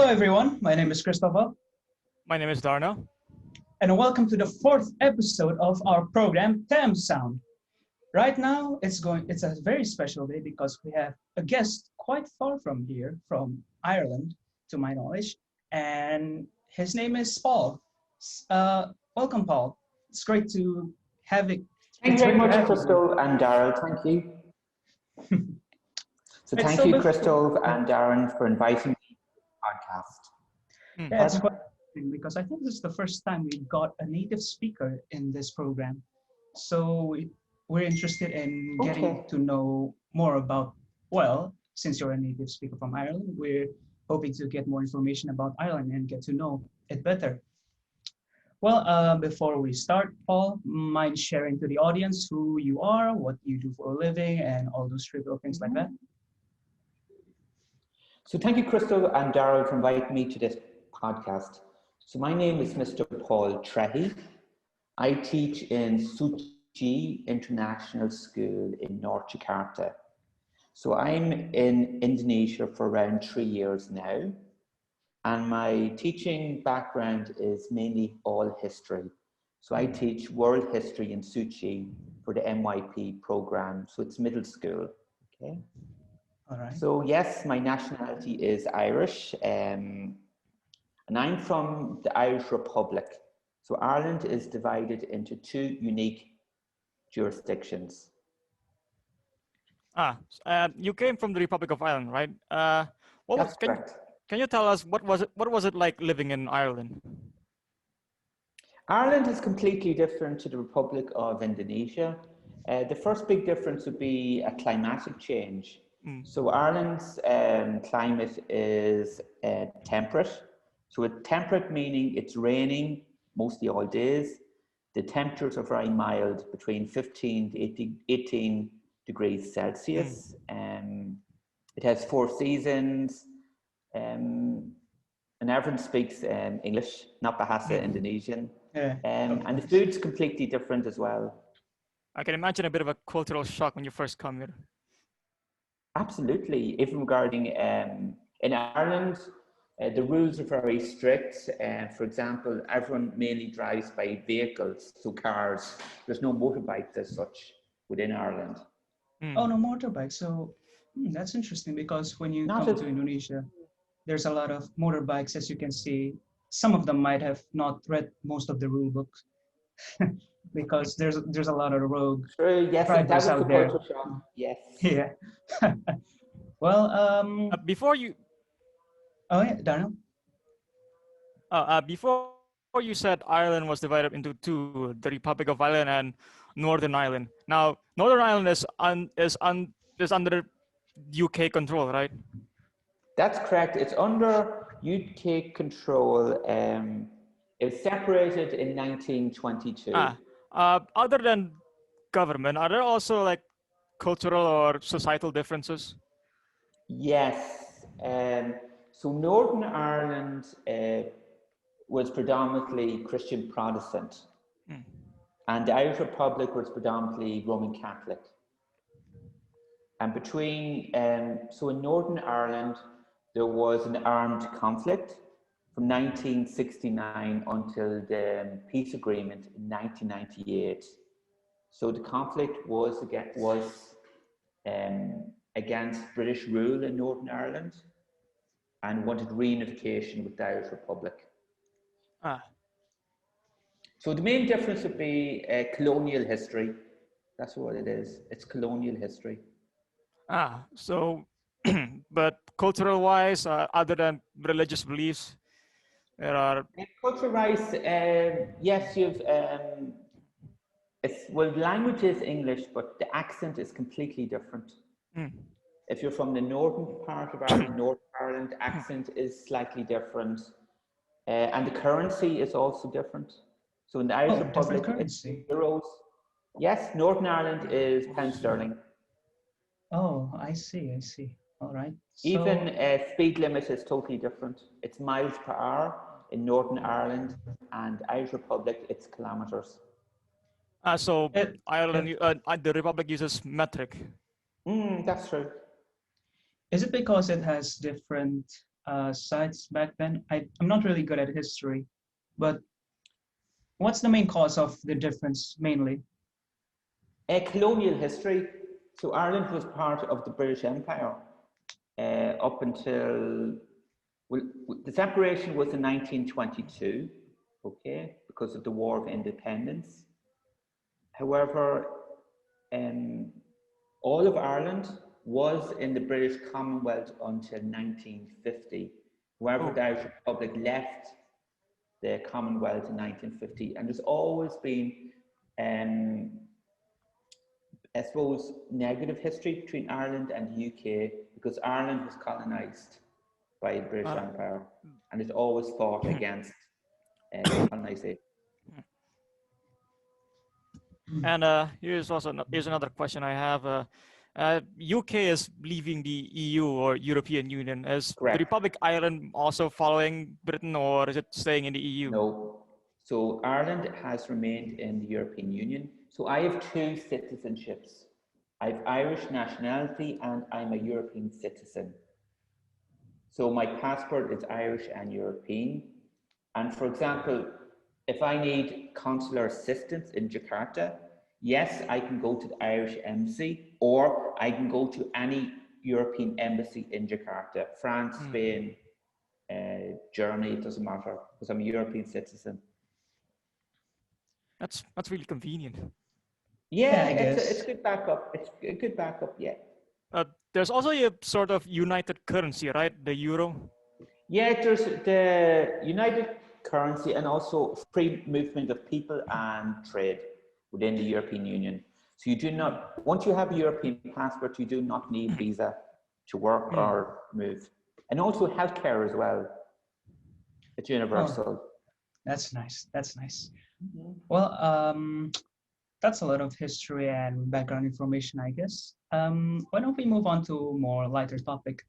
everyone, my name is Cristoval, My name is Darnell. and welcome to the fourth episode of our program, Tam Sound. Right now, it's a very special day because we have a guest quite far from here, from Ireland, to my knowledge, and his name is Paul. Welcome, Paul. It's great to have it. Thank It's you very great to much, have Crystal and Daryl. Thank you. So Right, thank so you, before- Crystal and Darren, for inviting me to the podcast. Yeah, it's quite interesting because I think this is the first time we got a native speaker in this program. So we're interested in getting to know more about, well, since you're a native speaker from Ireland, we're hoping to get more information about Ireland and get to know it better. Well, before we start, Paul, mind sharing to the audience who you are, what you do for a living, and all those trivial things like that? So thank you, Crystal and Daryl, for inviting me to this podcast. So my name is Mr. Paul Trehy. I teach in Suci International School in North Jakarta. So I'm in Indonesia for around 3 years now. And my teaching background is mainly all history. So I teach world history in Suci for the MYP program. So it's middle school, okay? All right. So yes, my nationality is Irish, and I'm from the Irish Republic. So Ireland is divided into two unique jurisdictions. You came from the Republic of Ireland, right? That's correct. Can you tell us what was it like living in Ireland? Ireland is completely different to the Republic of Indonesia. The first big difference would be a climatic change. So Ireland's climate is temperate. So it's temperate meaning it's raining mostly all days. The temperatures are very mild, between 15 to 18 degrees Celsius. It has 4 seasons. And everyone speaks English, not Bahasa Indonesian. And the food's completely different as well. I can imagine a bit of a cultural shock when you first come here. Absolutely. Even regarding in Ireland, the rules are very strict. For example, everyone mainly drives by vehicles, so cars. There's no motorbikes as such within Ireland. Oh, no motorbike. So that's interesting because when you come to Indonesia, there's a lot of motorbikes, as you can see. Some of them might have not read most of the rule books because there's a lot of rogue drivers out there. Yes. Yeah. Well, before you. Oh yeah, Darnell. Before you said Ireland was divided into two: the Republic of Ireland and Northern Ireland. Now, Northern Ireland is under UK control, right? That's correct. It's under UK control. It was separated in 1922. Other than government, are there also like cultural or societal differences? Yes. So Northern Ireland was predominantly Christian Protestant, and the Irish Republic was predominantly Roman Catholic. And between, so in Northern Ireland, there was an armed conflict from 1969 until the peace agreement in 1998. So the conflict was against British rule in Northern Ireland and wanted reunification with the Irish Republic. So the main difference would be colonial history. That's what it is. It's colonial history. So, but cultural-wise, other than religious beliefs, there are... Culture-wise, yes, you've... well, the language is English, but the accent is completely different. If you're from the northern part of Ireland, North Ireland, the accent is slightly different. And the currency is also different. So in the Irish Republic, it's euros. Yes, Northern Ireland is pound sterling. Oh, I see. All right. So, even speed limit is totally different. It's miles per hour in Northern Ireland, and Irish Republic, it's kilometers. So Ireland, the Republic uses metric. That's true. Is it because it has different sites back then. I'm not really good at history, but what's the main cause of the difference mainly? Colonial history. So Ireland was part of the British Empire up until, well, the separation was in 1922, okay, because of the War of Independence. However, all of Ireland was in the British Commonwealth until 1950. However, the Irish Republic left the Commonwealth in 1950, and there's always been, I suppose, negative history between Ireland and the UK because Ireland was colonised by the British Empire, and it always fought against colonisation. And here's another question I have. UK is leaving the EU or European Union. Is Correct. the Republic Ireland also following Britain, or is it staying in the EU? No. So Ireland has remained in the European Union. So I have two citizenships. I have Irish nationality and I'm a European citizen. So my passport is Irish and European. And for example, if I need consular assistance in Jakarta, yes, I can go to the Irish embassy, or I can go to any European embassy in Jakarta, France, Spain, Germany, it doesn't matter, because I'm a European citizen. That's really convenient. Yeah, I guess. it's good backup. It's a good backup, yeah. There's also a sort of united currency, right? The euro. Yeah, there's the united currency and also free movement of people and trade within the European Union. So you do not, once you have a European passport, you do not need visa to work or move. And also healthcare as well. It's universal. Oh, that's nice. That's nice. Well, that's a lot of history and background information, I guess. Why don't we move on to more lighter topic?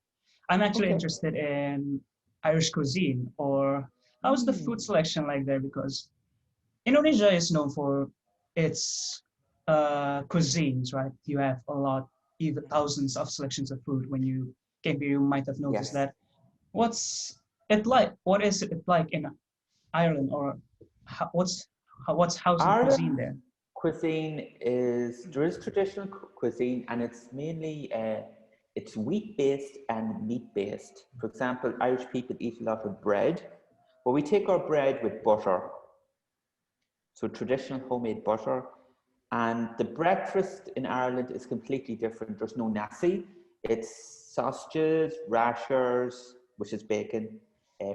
I'm actually interested in Irish cuisine, or how's the food selection like there? Because Indonesia is known for its cuisines, right? You have a lot, even thousands of selections of food. When you came here, you might have noticed that. What's it like? What is it like in Ireland, or what's the cuisine there? Cuisine is, there is traditional cuisine, and it's mainly it's wheat-based and meat-based. For example, Irish people eat a lot of bread, but we take our bread with butter. So traditional homemade butter. And the breakfast in Ireland is completely different. There's no nasi. It's sausages, rashers, which is bacon,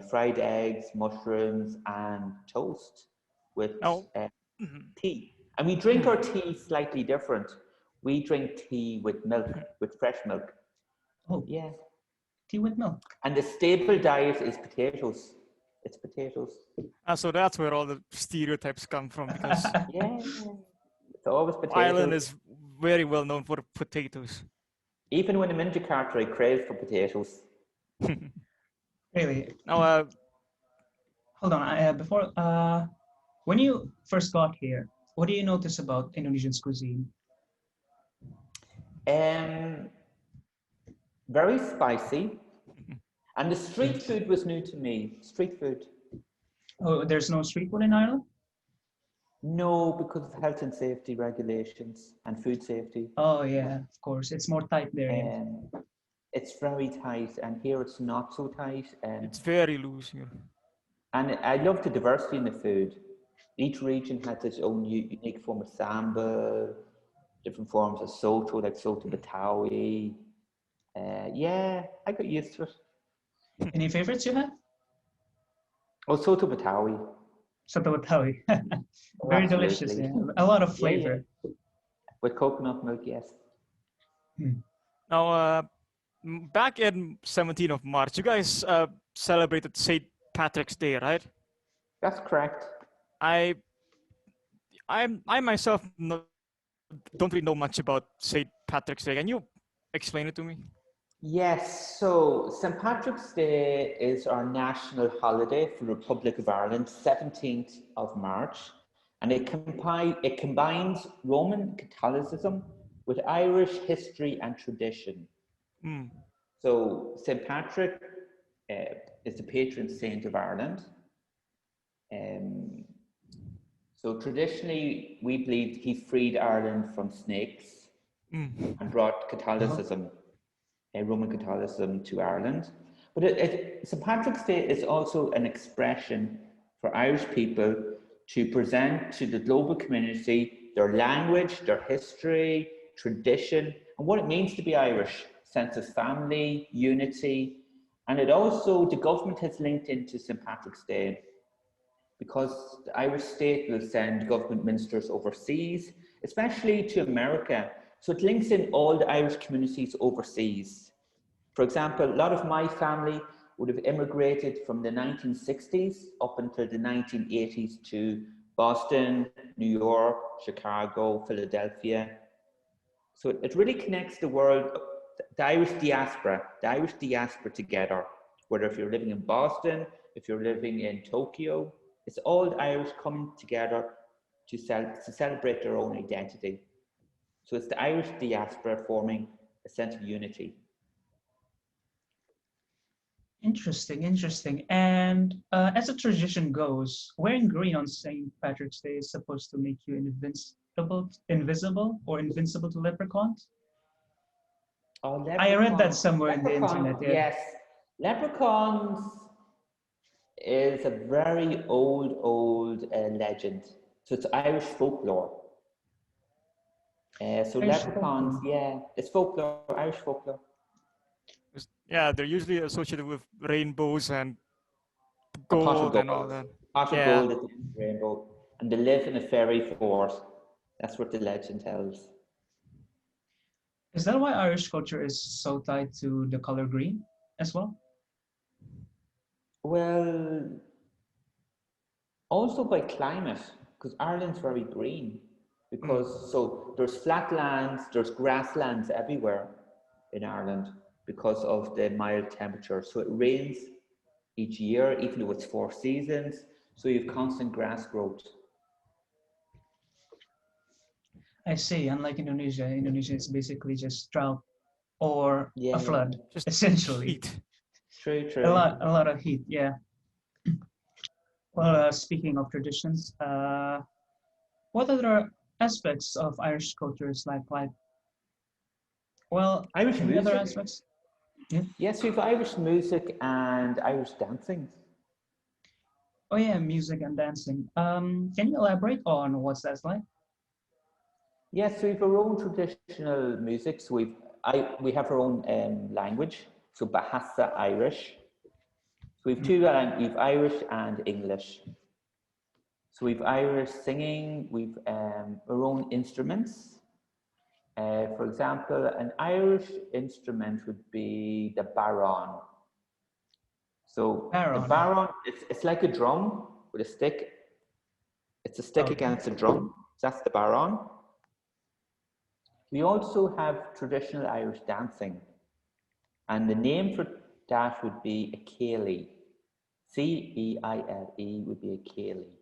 fried eggs, mushrooms, and toast with tea. And we drink our tea slightly different. We drink tea with milk, with fresh milk. Oh, yeah. Tea with milk. And the staple diet is potatoes. It's potatoes. So that's where all the stereotypes come from, because yeah, it's always potatoes. Ireland is very well known for potatoes. Even when I'm in Jakarta, I crave for potatoes. Really? Now, hold on. Before, when you first got here, what do you notice about Indonesian cuisine? Very spicy. And the street food was new to me. Street food. Oh, there's no street food in Ireland? No, because of health and safety regulations and food safety. Oh yeah, of course. It's more tight there. It's very tight, and here it's not so tight. It's very loose here. And I love the diversity in the food. Each region has its own unique form of sambal, different forms of soto, like soto betawi. Yeah, I got used to it. Any favorites you have? Oh, soto betawi. Soto betawi. Very delicious. Yeah. A lot of flavor. Yeah. With coconut milk, yes. Now, back in 17th of March, you guys celebrated St. Patrick's Day, right? That's correct. I myself don't really know much about St. Patrick's Day. Can you explain it to me? Yes, so St. Patrick's Day is our national holiday for the Republic of Ireland, 17th of March, and it combines Roman Catholicism with Irish history and tradition. So St. Patrick is the patron saint of Ireland. So traditionally, we believe he freed Ireland from snakes and brought Catholicism, Roman Catholicism, to Ireland. But St. Patrick's Day is also an expression for Irish people to present to the global community their language, their history, tradition, and what it means to be Irish, sense of family, unity. And it also, the government has linked into St. Patrick's Day because the Irish state will send government ministers overseas, especially to America. So it links in all the Irish communities overseas. For example, a lot of my family would have immigrated from the 1960s up until the 1980s to Boston, New York, Chicago, Philadelphia. So it really connects the world, the Irish diaspora together, whether if you're living in Boston, if you're living in Tokyo, it's all the Irish coming together to celebrate their own identity. So it's the Irish diaspora forming a sense of unity. Interesting, interesting. And as the tradition goes, wearing green on St. Patrick's Day is supposed to make you invisible or invincible to leprechauns. Oh, I read that somewhere in the internet. Yeah. Yes, leprechauns is a very old legend. So it's Irish folklore. So Irish leprechauns, folklore. yeah, it's folklore, Irish folklore. Yeah, they're usually associated with rainbows and A pot of gold and all gold. that. Pot of Yeah. gold at the end of the rainbow. And they live in a fairy forest. That's what the legend tells. Is that why Irish culture is so tied to the color green as well? Well, also by climate, because Ireland's very green. Because so there's flatlands, there's grasslands everywhere in Ireland because of the mild temperature. So it rains each year, even though it's 4 seasons. So you have constant grass growth. I see. Unlike Indonesia, Indonesia is basically just drought or a flood, Just essentially. heat. True. A lot of heat. Yeah. Well, speaking of traditions, what other aspects of Irish culture is like? Well, Irish any other music. aspects? Yeah. Yes, we have Irish music and Irish dancing. Oh yeah, music and dancing. Can you elaborate on what's that like? Yes, so we have our own traditional music. So we have our own language. So Bahasa Irish. So we have two languages, we have Irish and English. So we've Irish singing, we've our own instruments. For example, an Irish instrument would be the baron. So the baron, it's like a drum with a stick. It's a stick against a drum. That's the baron. We also have traditional Irish dancing. And the name for that would be a ceilidh. C-E-I-L-E would be a ceilidh.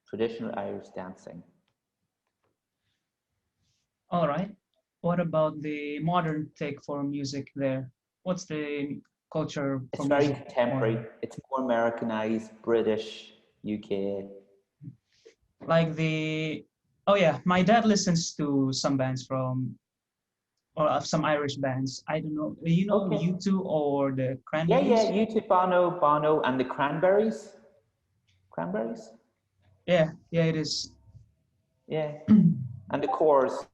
Traditional Irish dancing. All right. What about the modern take for music there? What's the culture for It's very music? contemporary. It's more Americanized, British, UK. Like oh yeah, my dad listens to some bands or some Irish bands. I don't know, U2 or the Cranberries? Yeah, U2, Bono, and the Cranberries. Cranberries? Yeah, it is. Yeah, and the Coors.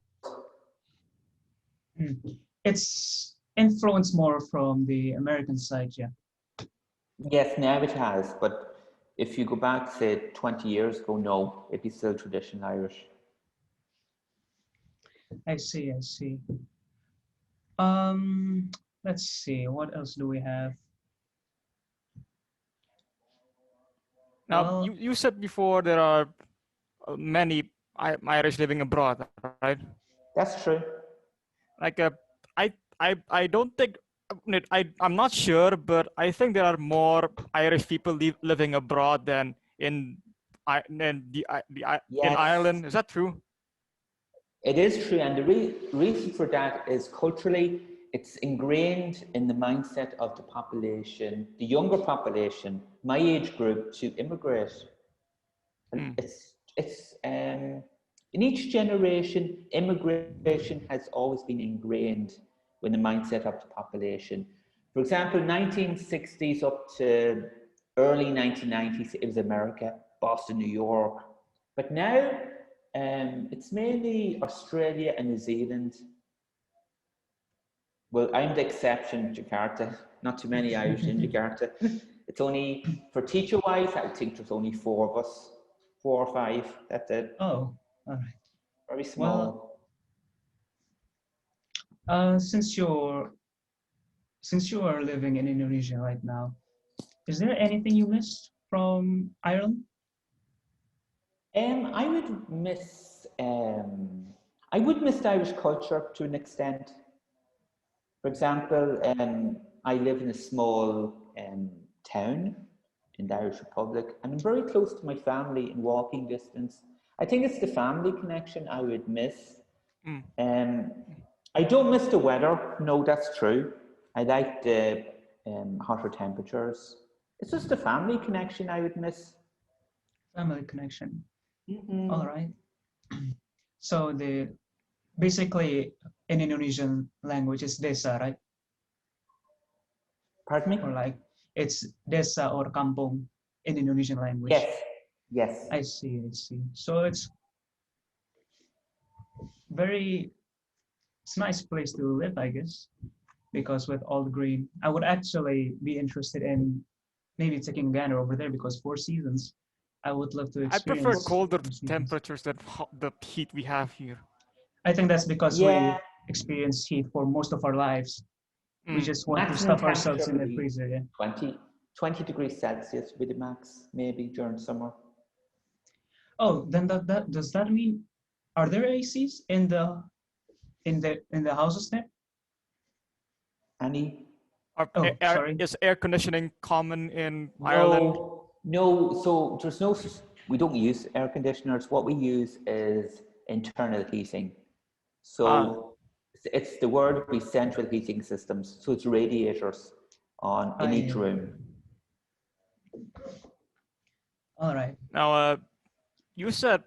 It's influenced more from the American side, yeah. Yes, now it has, but if you go back, say, 20 years ago, no, it'd be still traditional Irish. I see. Let's see, what else do we have? Now, you said before there are many Irish living abroad, right? That's true. Like I don't think I'm not sure, but I think there are more Irish people living abroad than in Ireland. Is that true? It is true, and the reason for that is culturally, it's ingrained in the mindset of the population, the younger population, my age group, to immigrate. In each generation, immigration has always been ingrained in the mindset of the population. For example, 1960s up to early 1990s, it was America, Boston, New York. But now it's mainly Australia and New Zealand. Well, I'm the exception, Jakarta. Not too many Irish in Jakarta. It's only, for teacher-wise, I think there's only 4 of us, 4 or 5. That's it. Oh, all right. Very small. Well, since you are living in Indonesia right now, is there anything you missed from Ireland? I would miss the Irish culture to an extent. For example, I live in a small town in the Irish Republic, and I'm very close to my family in walking distance. I think it's the family connection I would miss. I don't miss the weather. No, that's true. I like the hotter temperatures. It's just the family connection I would miss. Family connection. All right. So basically in Indonesian language is desa, right? Pardon me? Or like it's desa or kampung in Indonesian language. Yes. Yes. I see. So it's a nice place to live, I guess, because with all the green. I would actually be interested in maybe taking a gander over there because 4 seasons. I would love to experience. I prefer colder temperatures than the heat we have here. I think that's because we experience heat for most of our lives. We just want to stuff ourselves in the freezer. Yeah. 20 degrees Celsius with the max, maybe during summer. Oh, then does that mean, are there ACs in the houses there? Any? Is air conditioning common in Ireland? No, so there's no, we don't use air conditioners. What we use is internal heating. So it's the word would be central heating systems. So it's radiators in each room. All right. Now, you said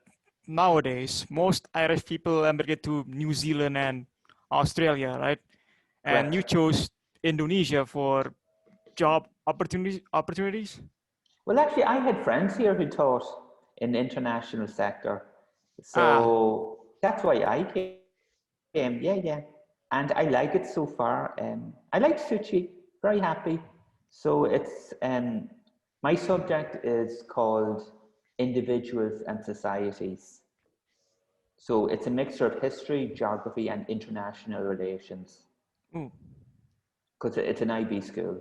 nowadays most Irish people emigrate to New Zealand and Australia, right? And you chose Indonesia for job opportunities? Well, actually, I had friends here who taught in the international sector. So that's why I came. Yeah. And I like it so far. I like Suchi, very happy. So it's, my subject is called Individuals and Societies. So it's a mixture of history, geography, and international relations. Because it's an IB school.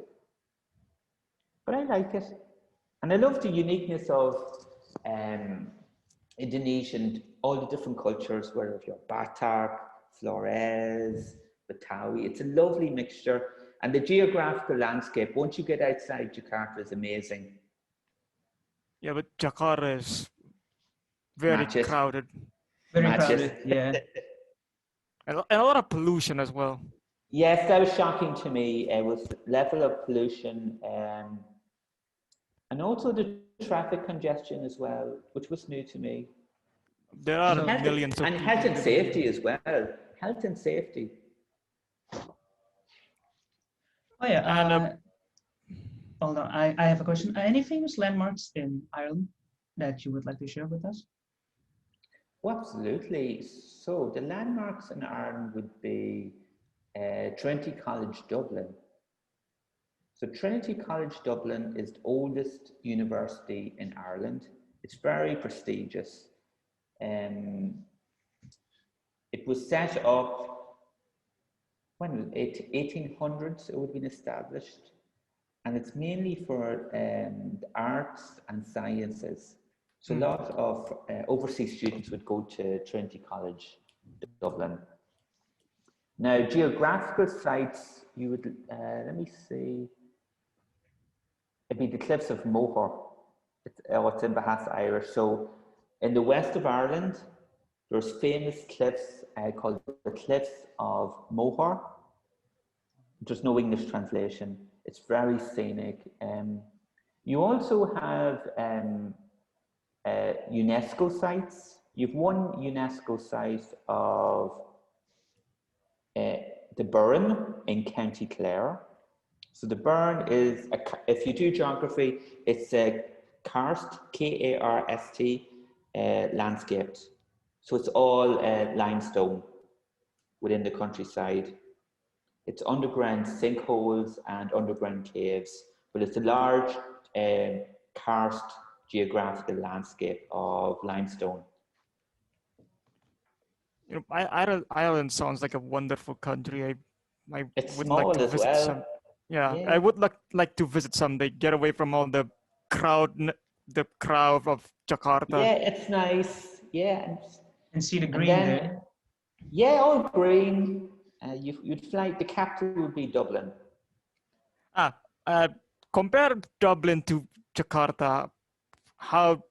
But I like it. And I love the uniqueness of Indonesian, all the different cultures, whether you're Batak, Flores, Betawi. It's a lovely mixture. And the geographical landscape, once you get outside Jakarta, is amazing. Yeah, but Jakarta is very crowded. Very crowded, yeah. And a lot of pollution as well. Yes, that was shocking to me. It was the level of pollution and also the traffic congestion as well, which was new to me. There are millions of people. And health and safety as well. Health and safety. Oh yeah. Hold on, I have a question. Any famous landmarks in Ireland that you would like to share with us? Well, absolutely. So the landmarks in Ireland would be Trinity College Dublin. So Trinity College Dublin is the oldest university in Ireland. It's very prestigious. It was set up, when was it? 1800s, it would have been established. And it's mainly for the arts and sciences. So a lot of overseas students would go to Trinity College Dublin. Now, geographical sites, you would, let me see. It'd be the Cliffs of Moher. It's in Bahasa Irish. So in the west of Ireland, there's famous cliffs called the Cliffs of Moher. There's no English translation. It's very scenic. You also have UNESCO sites. You've one UNESCO site of the Burren in County Clare. So the Burren is, if you do geography, it's a karst, K-A-R-S-T, landscaped. So it's all limestone within the countryside. It's underground sinkholes and underground caves, but it's a large karst geographical landscape of limestone. You know, Ireland sounds like a wonderful country. I It's would small like to as visit well. some. Yeah, Yeah. I would like to visit someday. Get away from all the crowd of Jakarta. Yeah, it's nice. Yeah, And see the and green then, there. yeah, all green. You'd fly. The capital would be Dublin. Compare Dublin to Jakarta. How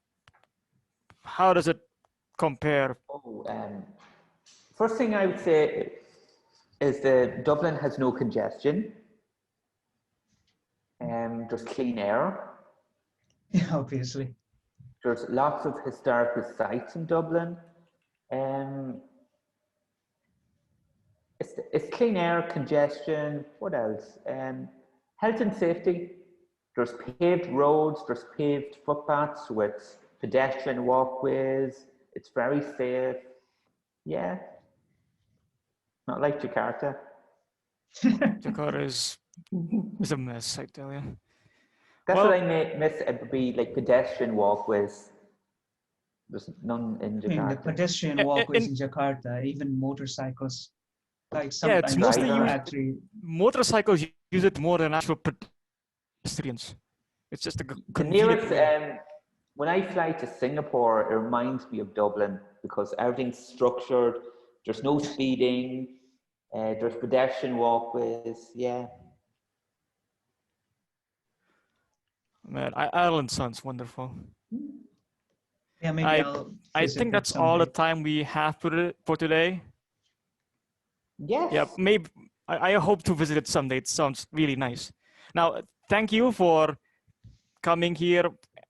does it compare? Oh, first thing I would say is that Dublin has no congestion. There's clean air. Yeah, obviously. There's lots of historical sites in Dublin. It's clean air, congestion. What else? Health and safety. There's paved roads. There's paved footpaths with pedestrian walkways. It's very safe. Yeah. Not like Jakarta. Jakarta is a mess, I tell you. That's what I miss. It would be like pedestrian walkways. There's none in Jakarta. I mean, the pedestrian walkways in Jakarta, even motorcycles, like sometimes it's mostly actually motorcycles use it more than actual pedestrians. It's just a the nearest. When I fly to Singapore, it reminds me of Dublin because everything's structured. There's no speeding. There's pedestrian walkways. Yeah. Man, Ireland sounds wonderful. Yeah, maybe I think that's all the time we have for today. Yes. Yeah, maybe I hope to visit it someday. It sounds really nice. Now, thank you for coming here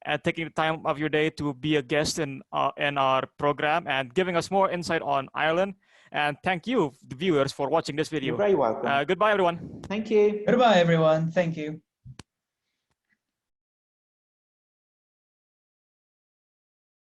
and taking the time of your day to be a guest in our program and giving us more insight on Ireland. And thank you, the viewers, for watching this video. You're very welcome. Goodbye, everyone. Thank you. Goodbye, everyone. Thank you.